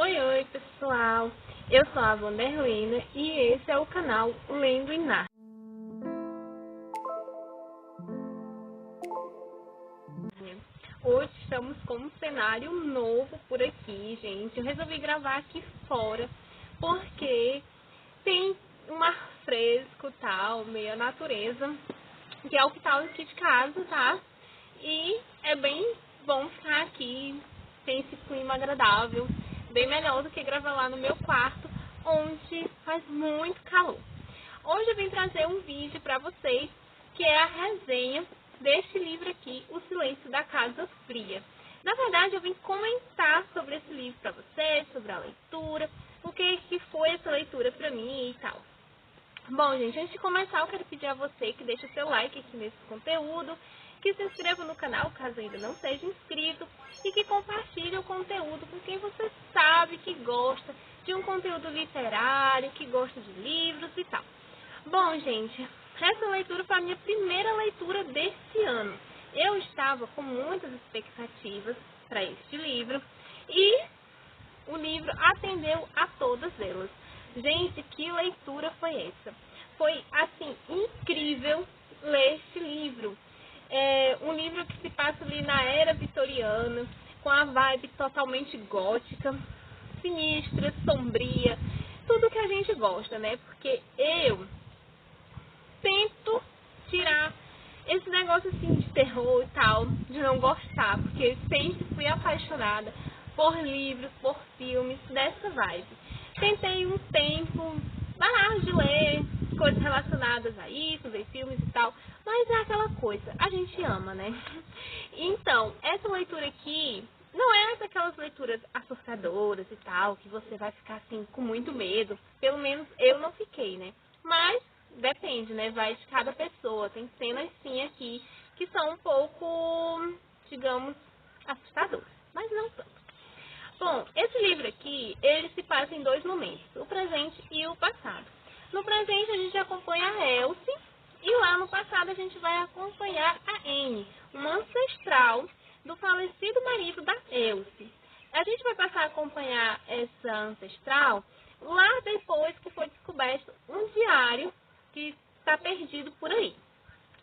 Oi, pessoal! Eu sou a Vanderlina e esse é o canal Lendo em Nárnia. Hoje estamos com um cenário novo por aqui, gente. Eu resolvi gravar aqui fora porque tem um ar fresco, tal, meio a natureza, que é o que tá aqui de casa, tá? E é bem bom ficar aqui, tem esse clima agradável, bem melhor do que gravar lá no meu quarto, onde faz muito calor. Hoje eu vim trazer um vídeo para vocês, que é a resenha deste livro aqui, O Silêncio da Casa Fria. Na verdade, eu vim comentar sobre esse livro para vocês, sobre a leitura, o que foi essa leitura para mim e tal. Bom, gente, antes de começar, eu quero pedir a você que deixe o seu like aqui nesse conteúdo, que se inscreva no canal, caso ainda não seja inscrito, e que compartilhe o conteúdo com quem você sabe que gosta de um conteúdo literário, que gosta de livros e tal. Bom, gente, essa leitura foi a minha primeira leitura desse ano. Eu estava com muitas expectativas para este livro e o livro atendeu a todas elas. Gente, que leitura foi essa? Foi, assim, incrível ler este livro. É um livro que se passa ali na era vitoriana, com a vibe totalmente gótica, sinistra, sombria, tudo que a gente gosta, né? Porque eu tento tirar esse negócio assim de terror e tal, de não gostar, porque eu sempre fui apaixonada por livros, por filmes, dessa vibe. Tentei um tempo parar de ler coisas relacionadas a isso, ver filmes e tal, mas é aquela coisa, a gente ama, né? Então, essa leitura aqui não é daquelas leituras assustadoras e tal, que você vai ficar assim com muito medo, pelo menos eu não fiquei, né? Mas depende, né? Vai de cada pessoa. Tem cenas sim aqui que são um pouco, digamos, assustadoras, mas não tanto. Bom, esse livro aqui, ele se passa em dois momentos, o presente e o passado. No presente a gente acompanha a Elsie e lá no passado a gente vai acompanhar a Anne, uma ancestral do falecido marido da Elsie. A gente vai passar a acompanhar essa ancestral lá depois que foi descoberto um diário que está perdido por aí.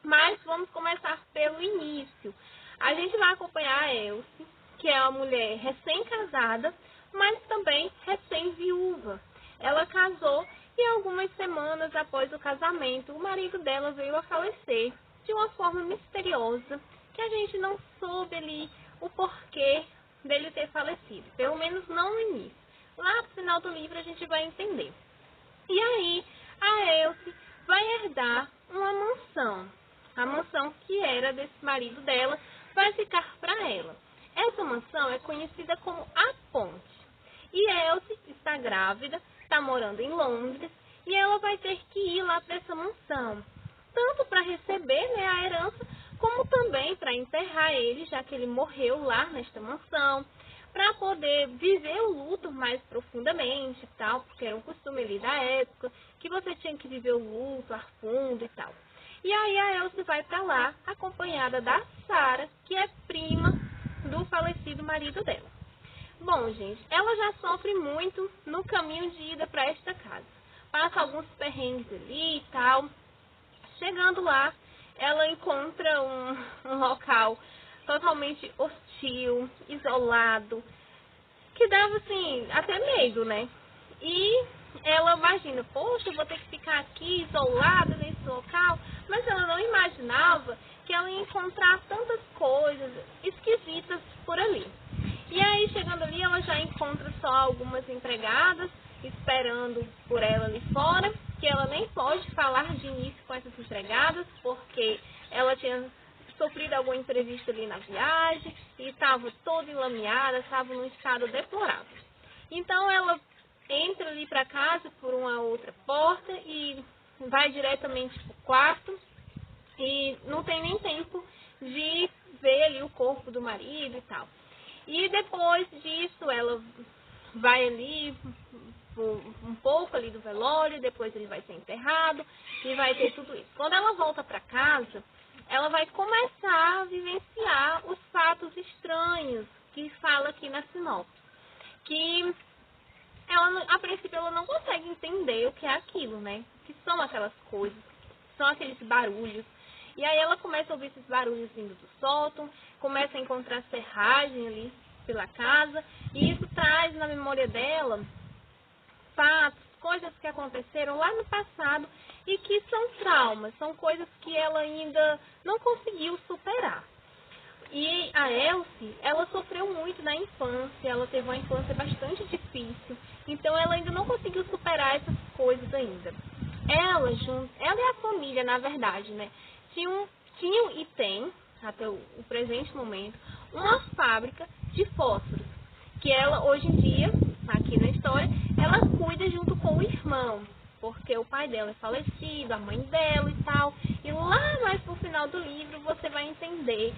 Mas vamos começar pelo início. A gente vai acompanhar a Elsie, que é uma mulher recém-casada, mas também recém-viúva. Ela casou e algumas semanas após o casamento, o marido dela veio a falecer de uma forma misteriosa, que a gente não soube ali o porquê dele ter falecido, pelo menos não no início. Lá no final do livro a gente vai entender. E aí, a Elsie vai herdar uma mansão. A mansão que era desse marido dela vai ficar para ela. Essa mansão é conhecida como a Ponte. E Elsie está grávida, está morando em Londres, e ela vai ter que ir lá para essa mansão. Tanto para receber, né, a herança, como também para enterrar ele, já que ele morreu lá nesta mansão, para poder viver o luto mais profundamente e tal, porque era um costume ali da época, que você tinha que viver o luto a fundo e tal. E aí a Elsie vai para lá, acompanhada da Sarah, que é prima do falecido marido dela. Bom, gente, ela já sofre muito no caminho de ida para esta casa. Passa alguns perrengues ali e tal. Chegando lá, ela encontra um local totalmente hostil, isolado, que dava, assim, até medo, né? E ela imagina, poxa, eu vou ter que ficar aqui isolada nesse local, mas ela não imaginava que ela ia encontrar tantas coisas esquisitas por ali. E aí, chegando ali, ela já encontra só algumas empregadas esperando por ela ali fora, que ela nem pode falar de início com essas empregadas, porque ela tinha sofrido alguma entrevista ali na viagem e estava toda enlameada, estava num estado deplorável. Então ela entra ali para casa por uma outra porta e vai diretamente para o quarto e não tem nem tempo de ver ali o corpo do marido e tal. E depois disso ela vai ali um pouco ali do velório, depois ele vai ser enterrado e vai ter tudo isso. Quando ela volta para casa, ela vai começar a vivenciar os fatos estranhos que fala aqui na sinopse. Que a princípio ela não consegue entender o que é aquilo, né? O que são aquelas coisas, são aqueles barulhos. E aí ela começa a ouvir esses barulhos vindo do sótão, começa a encontrar serragem ali pela casa, e isso traz na memória dela fatos, coisas que aconteceram lá no passado e que são traumas, são coisas que ela ainda não conseguiu superar. E a Elsie, ela sofreu muito na infância, ela teve uma infância bastante difícil, então ela ainda não conseguiu superar essas coisas ainda. Ela e a família, na verdade, né, tinham e tem, até o presente momento, uma fábrica de fósforos, que ela, hoje em dia, aqui na história, ela cuida junto com o irmão, porque o pai dela é falecido, a mãe dela e tal, e lá mais pro final do livro você vai entender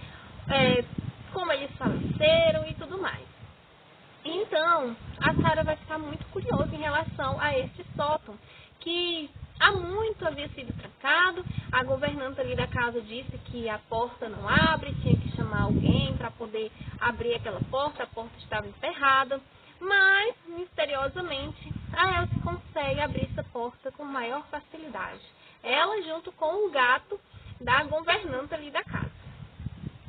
como eles faleceram e tudo mais. Então, a Sarah vai ficar muito curiosa em relação a este sótão, que há muito havia sido trancado. A governanta ali da casa disse que a porta não abre, tinha que chamar alguém para poder abrir aquela porta, a porta estava emperrada, mas, misteriosamente, a Elsie consegue abrir essa porta com maior facilidade. Ela junto com o gato da governanta ali da casa.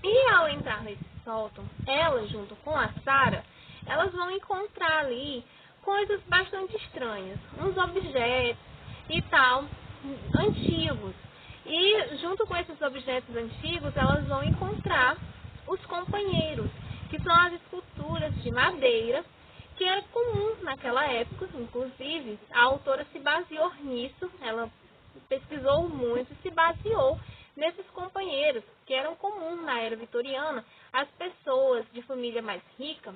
E ao entrar nesse sótão, ela junto com a Sarah, elas vão encontrar ali coisas bastante estranhas, uns objetos e tal, antigos. E junto com esses objetos antigos, elas vão encontrar os companheiros, que são as esculturas de madeira, que era comum naquela época, inclusive a autora se baseou nisso, ela pesquisou muito e se baseou nesses companheiros, que eram comuns na era vitoriana, as pessoas de família mais rica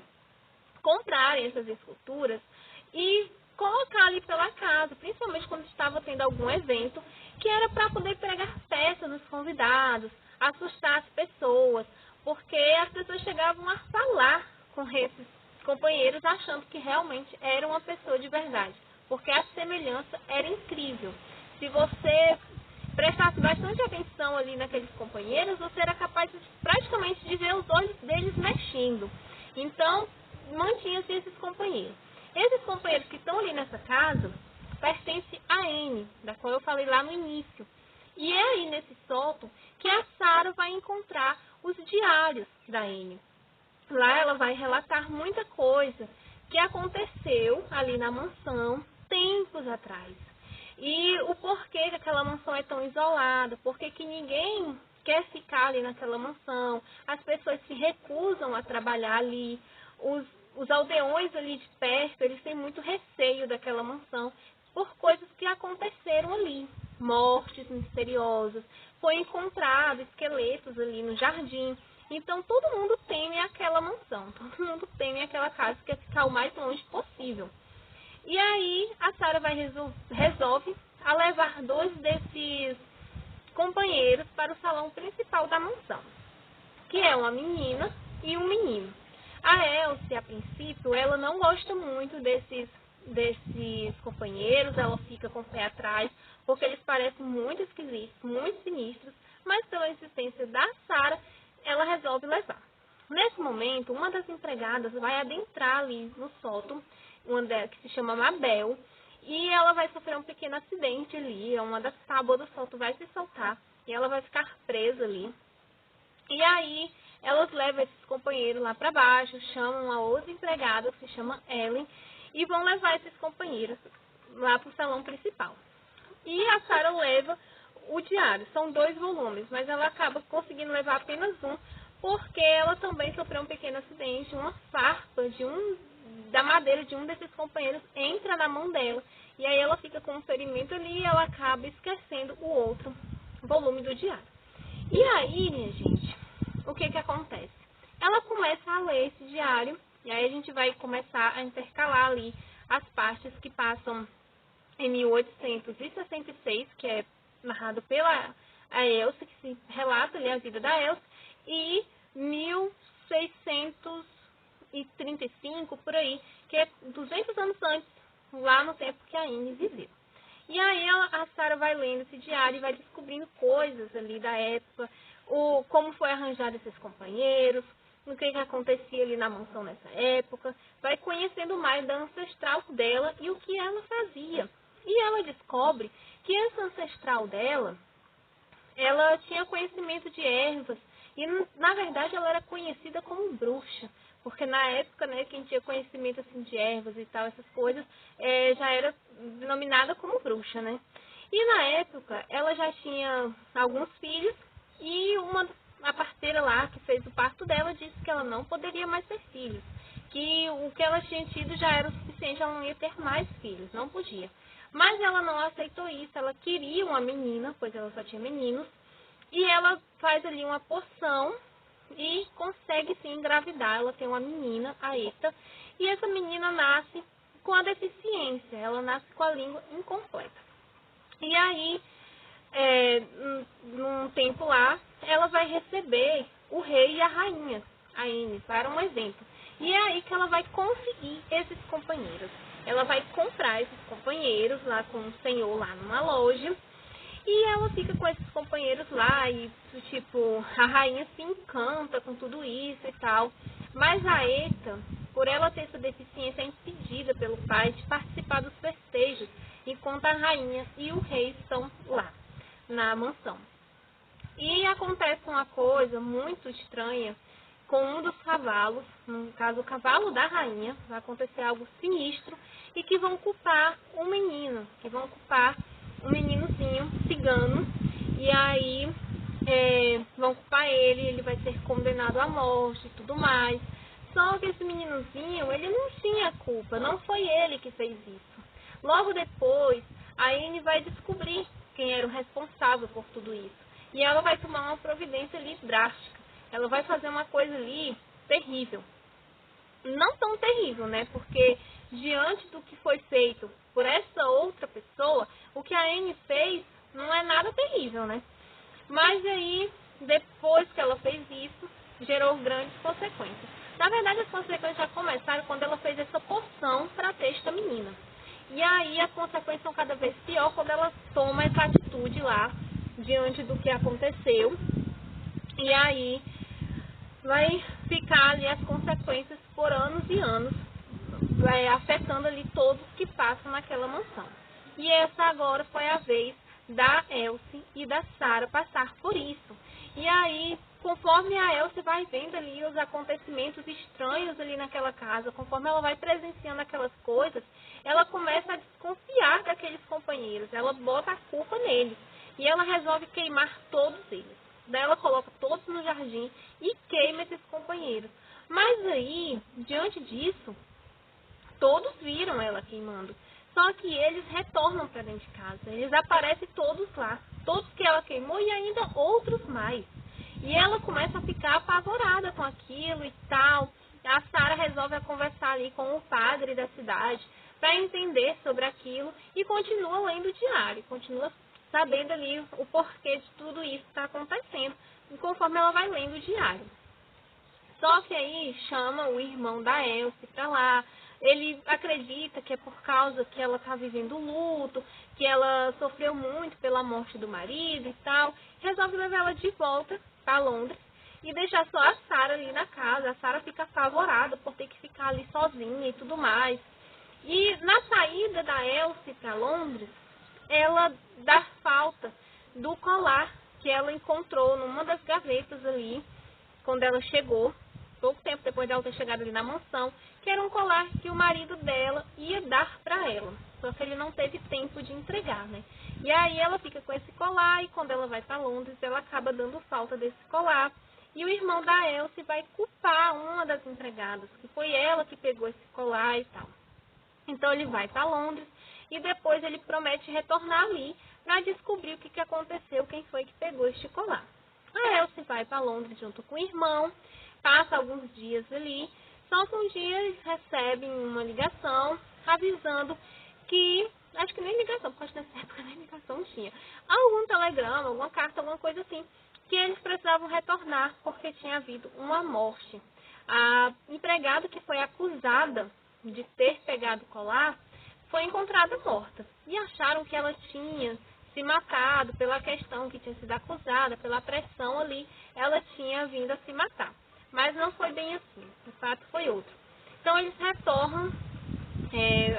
comprarem essas esculturas e colocar ali pela casa, principalmente quando estava tendo algum evento, que era para poder pregar peças nos convidados, assustar as pessoas, porque as pessoas chegavam a falar com esses companheiros achando que realmente era uma pessoa de verdade, porque a semelhança era incrível. Se você prestasse bastante atenção ali naqueles companheiros, você era capaz de, praticamente de ver os olhos deles mexendo. Então, mantinha-se esses companheiros. Esses companheiros que estão ali nessa casa pertencem a Anne, da qual eu falei lá no início. E é aí nesse sótão que a Sarah vai encontrar os diários da Anne. Lá ela vai relatar muita coisa que aconteceu ali na mansão tempos atrás. E o porquê que aquela mansão é tão isolada, porquê que ninguém quer ficar ali naquela mansão, as pessoas se recusam a trabalhar ali, os aldeões ali de perto, eles têm muito receio daquela mansão por coisas que aconteceram ali, mortes misteriosas, foi encontrado esqueletos ali no jardim. Então todo mundo teme aquela mansão, todo mundo teme aquela casa, quer ficar o mais longe possível. E aí a Sarah resolve a levar dois desses companheiros para o salão principal da mansão, que é uma menina e um menino. A Elsie, a princípio, ela não gosta muito desses companheiros, ela fica com o pé atrás, porque eles parecem muito esquisitos, muito sinistros, mas pela insistência da Sarah, ela resolve levar. Nesse momento, uma das empregadas vai adentrar ali no sótão, que se chama Mabel, e ela vai sofrer um pequeno acidente ali, uma das tábuas do sótão vai se soltar, e ela vai ficar presa ali. E aí, elas levam esses companheiros lá para baixo, chamam a outra empregada, que se chama Ellen, e vão levar esses companheiros lá para o salão principal. E a Sarah leva o diário, são 2 volumes, mas ela acaba conseguindo levar apenas um, porque ela também sofreu um pequeno acidente, uma farpa da madeira de um desses companheiros entra na mão dela, e aí ela fica com um ferimento ali e ela acaba esquecendo o outro volume do diário. E aí, minha gente, o que acontece? Ela começa a ler esse diário, e aí a gente vai começar a intercalar ali as partes que passam em 1866, que é narrado pela Elsie, que se relata ali a vida da Elsie, e 1635, por aí, que é 200 anos antes, lá no tempo que a Anne viveu. E aí a Sarah vai lendo esse diário e vai descobrindo coisas ali da época, como foi arranjado esses companheiros, no que acontecia ali na mansão nessa época, vai conhecendo mais da ancestral dela e o que ela fazia. E ela descobre que essa ancestral dela, ela tinha conhecimento de ervas e, na verdade, ela era conhecida como bruxa. Porque na época, né, quem tinha conhecimento assim, de ervas e tal, essas coisas, já era denominada como bruxa, né? E na época, ela já tinha alguns filhos e a parteira lá que fez o parto dela disse que ela não poderia mais ter filhos. Que o que ela tinha tido já era o suficiente, ela não ia ter mais filhos, não podia. Mas ela não aceitou isso, ela queria uma menina, pois ela só tinha meninos, e ela faz ali uma poção e consegue sim engravidar. Ela tem uma menina, a Eta, e essa menina nasce com a deficiência, ela nasce com a língua incompleta. E aí, num tempo lá, ela vai receber o rei e a rainha, a Ine, para um evento. E é aí que ela vai conseguir esses companheiros. Ela vai comprar esses companheiros lá com o senhor lá numa loja. E ela fica com esses companheiros lá e, tipo, a rainha se encanta com tudo isso e tal. Mas a Eta, por ela ter essa deficiência, é impedida pelo pai de participar dos festejos, enquanto a rainha e o rei estão lá, na mansão. E acontece uma coisa muito estranha com um dos cavalos, no caso o cavalo da rainha, vai acontecer algo sinistro e que vão culpar um menino, um meninozinho cigano, e aí vão culpar ele vai ser condenado à morte e tudo mais. Só que esse meninozinho, ele não tinha culpa, não foi ele que fez isso. Logo depois, a Anne vai descobrir quem era o responsável por tudo isso. E ela vai tomar uma providência ali drástica. Ela vai fazer uma coisa ali terrível. Não tão terrível, né? Porque diante do que foi feito por essa outra pessoa, o que a Anne fez não é nada terrível, né? Mas aí, depois que ela fez isso, gerou grandes consequências. Na verdade, as consequências já começaram quando ela fez essa poção para ter esta menina. E aí as consequências são cada vez pior quando ela toma essa atitude lá, diante do que aconteceu. E aí vai ficar ali as consequências por anos e anos, vai afetando ali todos que passam naquela mansão. E essa agora foi a vez da Elsie e da Sarah passar por isso. E aí, conforme a Elsie vai vendo ali os acontecimentos estranhos ali naquela casa, conforme ela vai presenciando aquelas coisas, ela começa a desconfiar daqueles companheiros, ela bota a culpa neles. E ela resolve queimar todos eles. Daí ela coloca todos no jardim e queima esses companheiros. Mas aí, diante disso, todos viram ela queimando. Só que eles retornam para dentro de casa. Eles aparecem todos lá. Todos que ela queimou e ainda outros mais. E ela começa a ficar apavorada com aquilo e tal. A Sarah resolve conversar ali com o padre da cidade para entender sobre aquilo e continua lendo o diário. Continua sabendo ali o porquê de tudo isso está acontecendo. E conforme ela vai lendo o diário. Só que aí chama o irmão da Elsie para lá. Ele acredita que é por causa que ela está vivendo luto, que ela sofreu muito pela morte do marido e tal. Resolve levar ela de volta para Londres e deixar só a Sarah ali na casa. A Sarah fica apavorada por ter que ficar ali sozinha e tudo mais. E na saída da Elsie para Londres, ela dá falta do colar que ela encontrou numa das gavetas ali, quando ela chegou, pouco tempo depois dela ter chegado ali na mansão, que era um colar que o marido dela ia dar para ela, só que ele não teve tempo de entregar, né? E aí ela fica com esse colar e quando ela vai para Londres, ela acaba dando falta desse colar. E o irmão da Elsie vai culpar uma das empregadas, que foi ela que pegou esse colar e tal. Então ele vai para Londres e depois ele promete retornar ali para descobrir o que aconteceu, quem foi que pegou este colar. A Elsie vai para Londres junto com o irmão, passa alguns dias ali, só que um dia eles recebem uma ligação avisando que, acho que nem ligação, porque nessa época nem ligação tinha, algum telegrama, alguma carta, alguma coisa assim, que eles precisavam retornar porque tinha havido uma morte. A empregada que foi acusada de ter pegado o colar foi encontrada morta e acharam que ela tinha se matado pela questão que tinha sido acusada, pela pressão ali, ela tinha vindo a se matar. mas não foi bem assim, o fato foi outro. Então eles retornam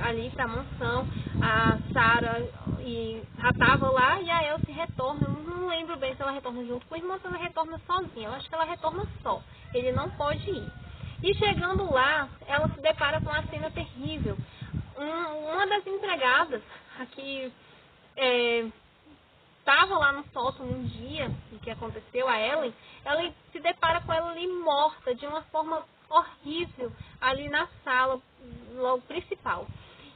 ali para a mansão, a Sarah já estava lá e a Elsie retorna, eu não lembro bem se ela retorna junto com o irmão ou se ela retorna sozinha, eu acho que ela retorna só, ele não pode ir. E chegando lá, ela se depara com uma cena terrível. Uma das empregadas aqui estava lá no sótão um dia em que aconteceu a Ellen, ela se depara com ela ali morta de uma forma horrível ali na sala logo principal.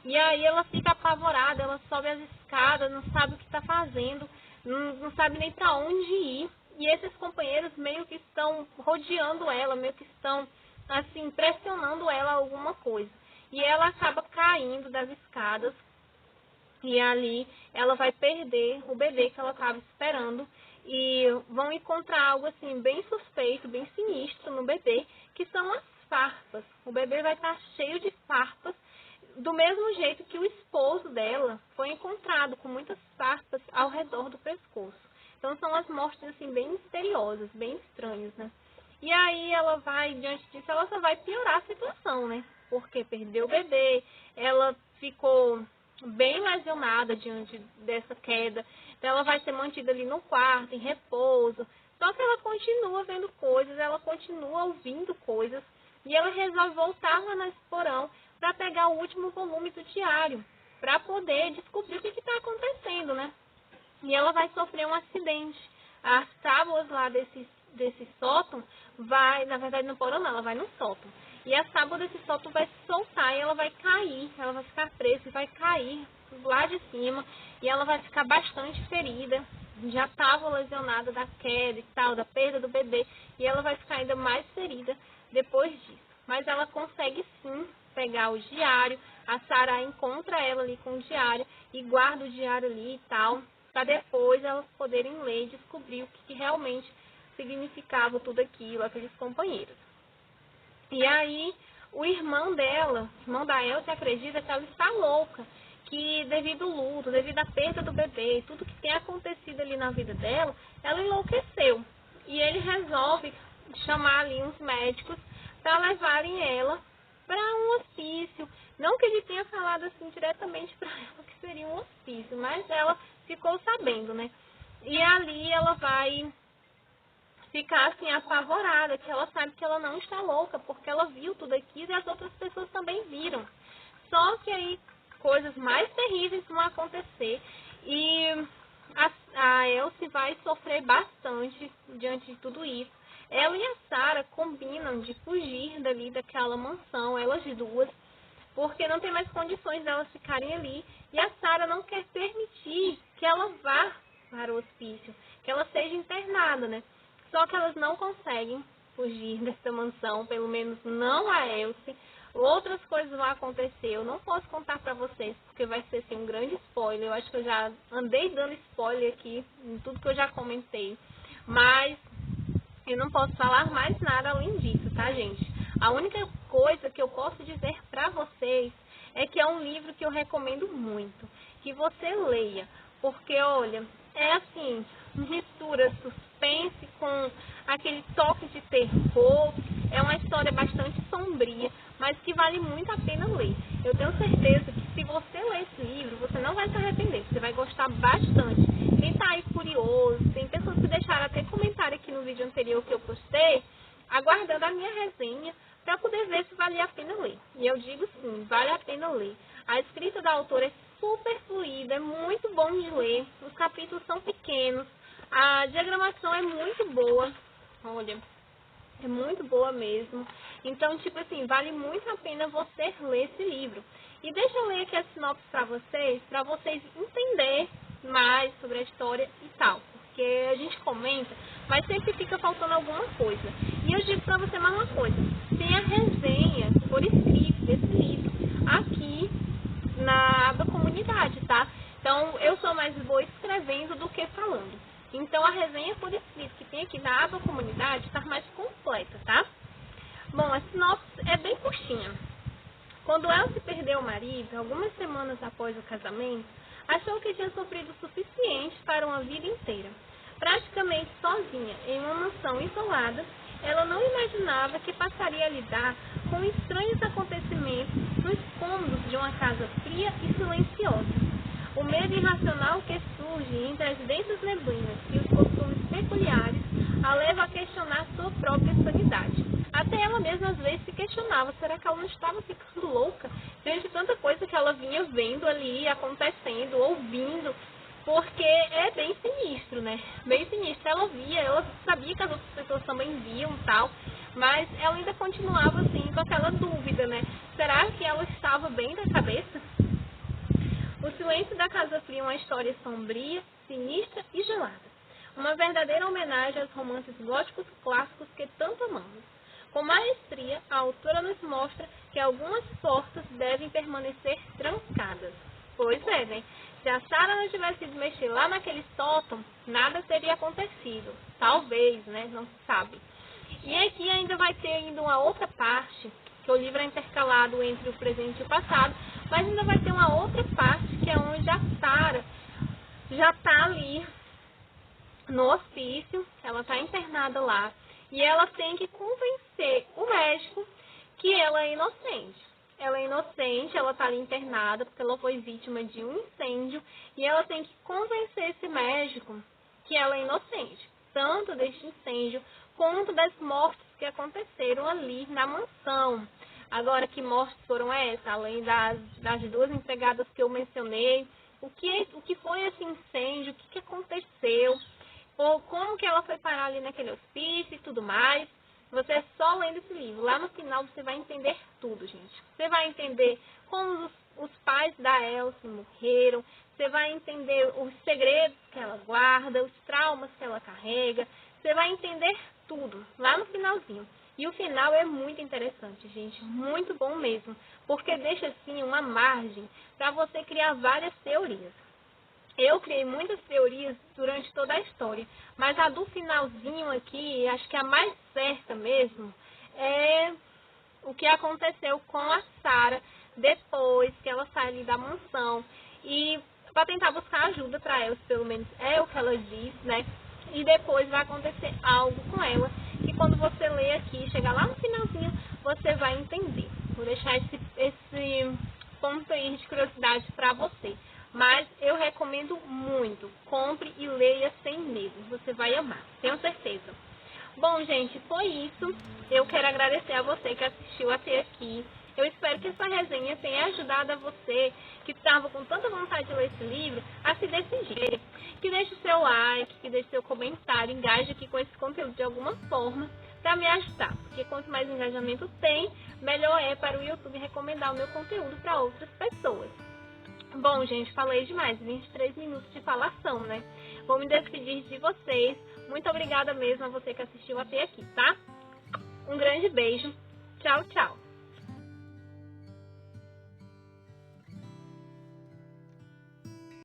E aí ela fica apavorada, ela sobe as escadas, não sabe o que está fazendo, não sabe nem para onde ir. E esses companheiros meio que estão rodeando ela, meio que estão assim pressionando ela alguma coisa. E ela acaba caindo das escadas. E ali ela vai perder o bebê que ela estava esperando e vão encontrar algo assim bem suspeito, bem sinistro no bebê, que são as farpas. O bebê vai estar cheio de farpas, do mesmo jeito que o esposo dela foi encontrado com muitas farpas ao redor do pescoço. Então são as mortes assim bem misteriosas, bem estranhas, né? E aí ela vai, diante disso, ela só vai piorar a situação, né? Porque perdeu o bebê, ela ficou bem lesionada diante dessa queda. Então ela vai ser mantida ali no quarto, em repouso. Só que ela continua vendo coisas, ela continua ouvindo coisas. E ela resolve voltar lá nesse porão para pegar o último volume do diário, para poder descobrir o que está acontecendo, né? E ela vai sofrer um acidente. As tábuas lá desse sótão vai, na verdade no porão não, ela vai no sótão. E a tábua desse sótão vai se soltar e ela vai cair, ela vai ficar presa e vai cair lá de cima. E ela vai ficar bastante ferida, já estava lesionada da queda e tal, da perda do bebê. E ela vai ficar ainda mais ferida depois disso. Mas ela consegue sim pegar o diário, a Sarah encontra ela ali com o diário e guarda o diário ali e tal, para depois elas poderem ler e descobrir o que realmente significava tudo aquilo, aqueles companheiros. E aí, o irmão dela, o irmão da Elsie, acredita que ela está louca, que devido ao luto, devido à perda do bebê, tudo que tem acontecido ali na vida dela, ela enlouqueceu. E ele resolve chamar ali uns médicos para levarem ela para um hospício. Não que ele tenha falado assim diretamente para ela que seria um hospício, mas ela ficou sabendo, né? E ali ela vai ficar assim apavorada, que ela sabe que ela não está louca, porque ela viu tudo aquilo e as outras pessoas também viram. Só que aí coisas mais terríveis vão acontecer e a Elsie vai sofrer bastante diante de tudo isso. Ela e a Sarah combinam de fugir dali daquela mansão, elas duas, porque não tem mais condições delas ficarem ali. E a Sarah não quer permitir que ela vá para o hospício, que ela seja internada, né? Só que elas não conseguem fugir dessa mansão, pelo menos não a Elsie. Outras coisas vão acontecer, eu não posso contar pra vocês, porque vai ser assim, um grande spoiler. Eu acho que eu já andei dando spoiler aqui em tudo que eu já comentei. Mas eu não posso falar mais nada além disso, tá, gente? A única coisa que eu posso dizer pra vocês é que é um livro que eu recomendo muito, que você leia. Porque, olha, é assim, mistura suspense com aquele toque de terror. É uma história bastante sombria, mas que vale muito a pena ler. Eu tenho certeza que se você ler esse livro, você não vai se arrepender, você vai gostar bastante. Quem tá aí curioso, tem pessoas que deixaram até comentário aqui no vídeo anterior que eu postei, aguardando a minha resenha, para poder ver se vale a pena ler. E eu digo sim, vale a pena ler. A escrita da autora é super fluida, é muito bom de ler, os capítulos são pequenos, a diagramação é muito boa, olha, é muito boa mesmo. Então, tipo assim, vale muito a pena você ler esse livro. E deixa eu ler aqui a sinopse para vocês entenderem mais sobre a história e tal. Porque a gente comenta, mas sempre fica faltando alguma coisa. E eu digo para você mais uma coisa. Tem a resenha por escrito desse livro aqui na aba comunidade, tá? Então, eu sou mais boa escrevendo do que falando. Então, a resenha por escrito que tem aqui na aba comunidade está mais completa, tá? Bom, a sinopse é bem curtinha. Quando Elsie perdeu o marido, algumas semanas após o casamento, achou que tinha sofrido o suficiente para uma vida inteira. Praticamente sozinha, em uma mansão isolada, ela não imaginava que passaria a lidar com estranhos acontecimentos nos cômodos de uma casa fria e silenciosa. O medo irracional que surge entre as densas neblinas e os costumes peculiares a leva a questionar sua própria sanidade. Até ela mesma às vezes se questionava, será que ela não estava ficando louca diante de tanta coisa que ela vinha vendo ali, acontecendo, ouvindo, porque é bem sinistro, né? Bem sinistro. Ela via, ela sabia que as outras pessoas também viam tal, mas ela ainda continuava assim com aquela dúvida, né? Será que ela estava bem da cabeça? O Silêncio da Casa Fria é uma história sombria, sinistra e gelada. Uma verdadeira homenagem aos romances góticos clássicos que tanto amamos. Com maestria, a autora nos mostra que algumas portas devem permanecer trancadas. Pois é, né? Se a Sarah não tivesse ido mexer lá naquele sótão, nada teria acontecido. Talvez, né? Não se sabe. E aqui ainda vai ter ainda uma outra parte, que o livro é intercalado entre o presente e o passado, mas ainda vai ter uma outra parte, que é onde a Sarah já está ali no hospício, ela está internada lá, e ela tem que convencer o médico que ela é inocente. Ela é inocente, ela está ali internada porque ela foi vítima de um incêndio, e ela tem que convencer esse médico que ela é inocente, tanto deste incêndio quanto das mortes que aconteceram ali na mansão. Agora, que mortes foram essas? Além das duas empregadas que eu mencionei, o que foi esse incêndio, o que aconteceu, ou como que ela foi parar ali naquele hospício e tudo mais. Você é só lendo esse livro. Lá no final você vai entender tudo, gente. Você vai entender como os pais da Elsie morreram, você vai entender os segredos que ela guarda, os traumas que ela carrega, você vai entender tudo lá no finalzinho. E o final é muito interessante, gente, muito bom mesmo, porque deixa assim uma margem para você criar várias teorias. Eu criei muitas teorias durante toda a história, mas a do finalzinho aqui, acho que a mais certa mesmo, é o que aconteceu com a Sarah depois que ela sai ali da mansão. E para tentar buscar ajuda para ela, pelo menos é o que ela diz, né? E depois vai acontecer algo com ela, que quando você lê aqui, chegar lá no finalzinho, você vai entender. Vou deixar esse ponto aí de curiosidade para você. Mas eu recomendo muito. Compre e leia sem medo. Você vai amar, tenho certeza. Bom, gente, foi isso. Eu quero agradecer a você que assistiu até aqui. Eu espero que essa resenha tenha ajudado a você, que estava com tanta vontade de ler esse livro, a se decidir. Que deixe o seu like, que deixe seu comentário, engaje aqui com esse conteúdo de alguma forma para me ajudar. Porque quanto mais engajamento tem, melhor é para o YouTube recomendar o meu conteúdo para outras pessoas. Bom, gente, falei demais, 23 minutos de falação, né? Vou me despedir de vocês. Muito obrigada mesmo a você que assistiu até aqui, tá? Um grande beijo. Tchau, tchau.